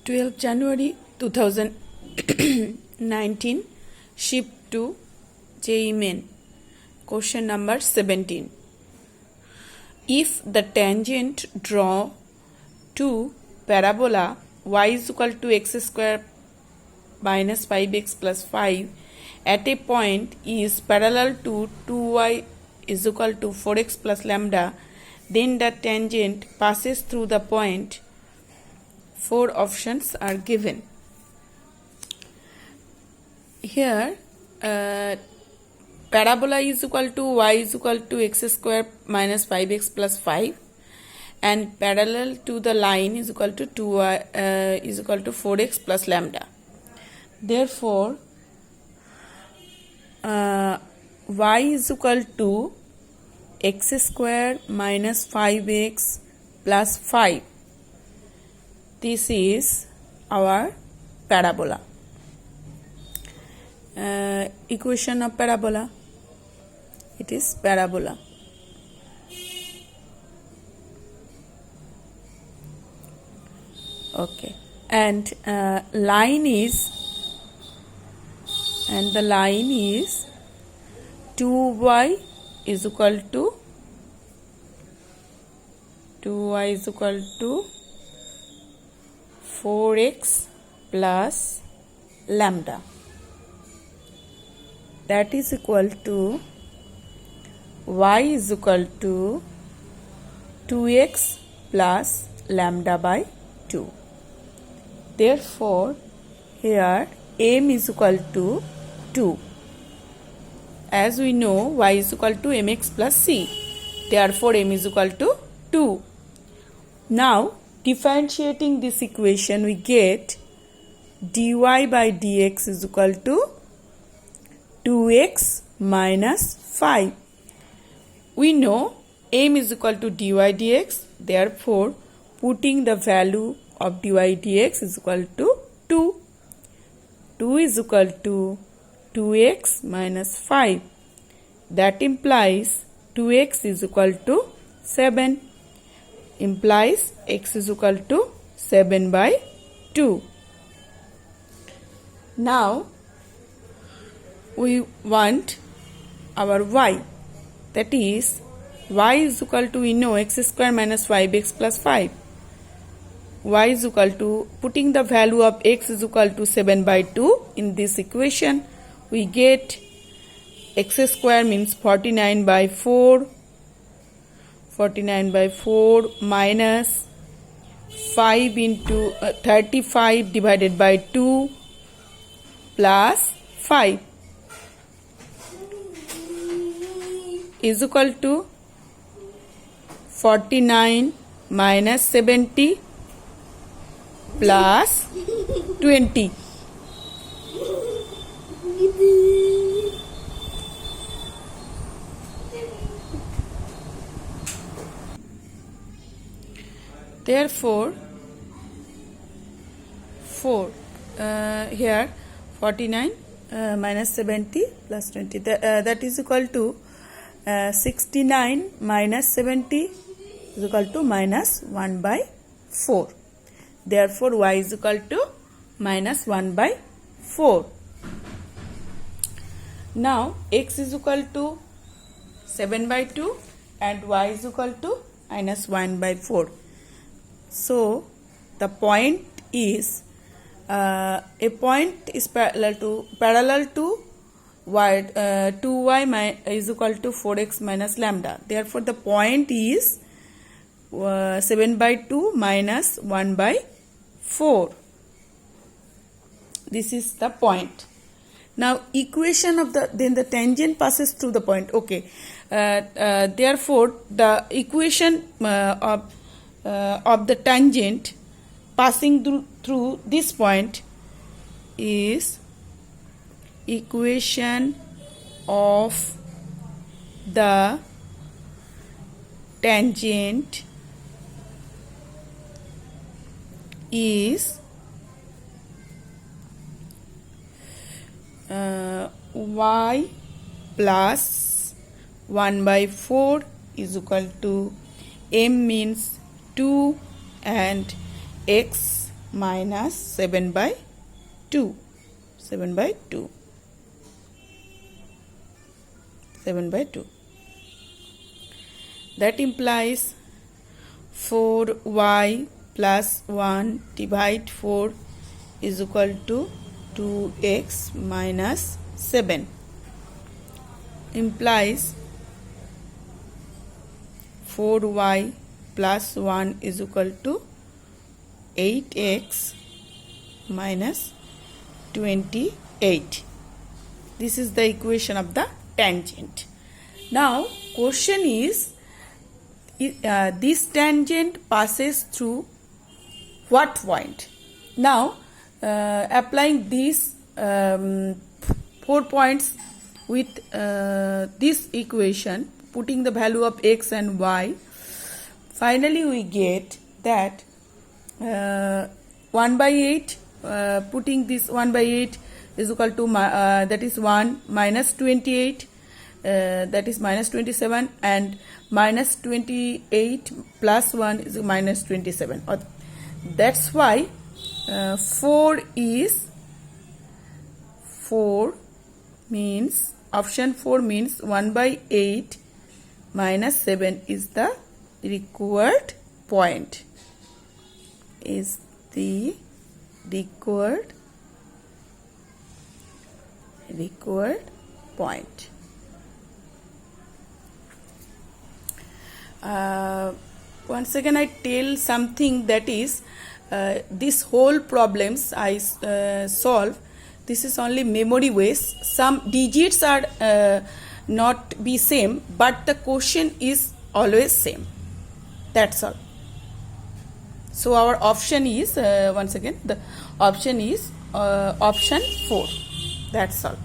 12th January 2019, Shift 2, JEE Main. Question number 17. If the tangent draw to parabola y is equal to x square minus 5x plus 5 at a point is parallel to 2y is equal to 4x plus lambda, then the tangent passes through the point. 4 options are given. Here parabola is equal to y is equal to x square minus 5x plus 5 and parallel to the line is equal to 2y is equal to 4x plus lambda. Therefore y is equal to x square minus 5x plus 5. This is our parabola. Equation of parabola. It is parabola. Okay, and the line is 2y is equal to 4x plus lambda. That is equal to y is equal to 2x plus lambda by 2. Therefore, here m is equal to 2. As we know, y is equal to mx plus c. Therefore, m is equal to 2. Now, differentiating this equation, we get dy by dx is equal to 2x minus 5. We know m is equal to dy dx. Therefore, putting the value of dy dx is equal to 2. 2 is equal to 2x minus 5. That implies 2x is equal to 7. Implies x is equal to 7 by 2. Now, we want our y. That is, y is equal to, we know, x square minus 5x plus 5. Y is equal to, putting the value of x is equal to 7 by 2 in this equation, we get x square means 49 by 4. 49 by 4 minus 5 into 35 divided by 2 plus 5 is equal to 49 minus 70 plus 20. Therefore, 4 here 49 minus 70 plus 20 that is equal to 69 minus 70 is equal to minus 1 by 4. Therefore, y is equal to minus 1 by 4. Now, x is equal to 7 by 2 and y is equal to minus 1 by 4. So, the point is a point is parallel to y 2y is equal to 4x minus lambda. Therefore, the point is 7 by 2 minus 1 by 4. This is the point. Now, equation of then the tangent passes through the point. Okay. Therefore, the equation of the tangent passing through this point is equation of the tangent is y plus 1 by 4 is equal to m means 2 and x minus 7 by 2. 7 by 2. 7 by 2. That implies 4y plus 1 divide 4 is equal to 2x minus 7. Implies 4y plus 1 is equal to 8x minus 28. This is the equation of the tangent. Now question is, this tangent passes through what point? Now applying these 4 points with this equation, putting the value of x and y, finally we get that 1 by 8, putting this 1 by 8 is equal to that is 1 minus 28, that is minus 27, and minus 28 plus 1 is minus 27. That's why 4 means, option 4 means 1 by 8 minus 7 is the required point. Is the required point. Once again I tell something, that is this whole problems I solve, this is only memory waste. Some digits are not be same, but the question is always same. That's all. So our option is, once again, the option is option 4. That's all.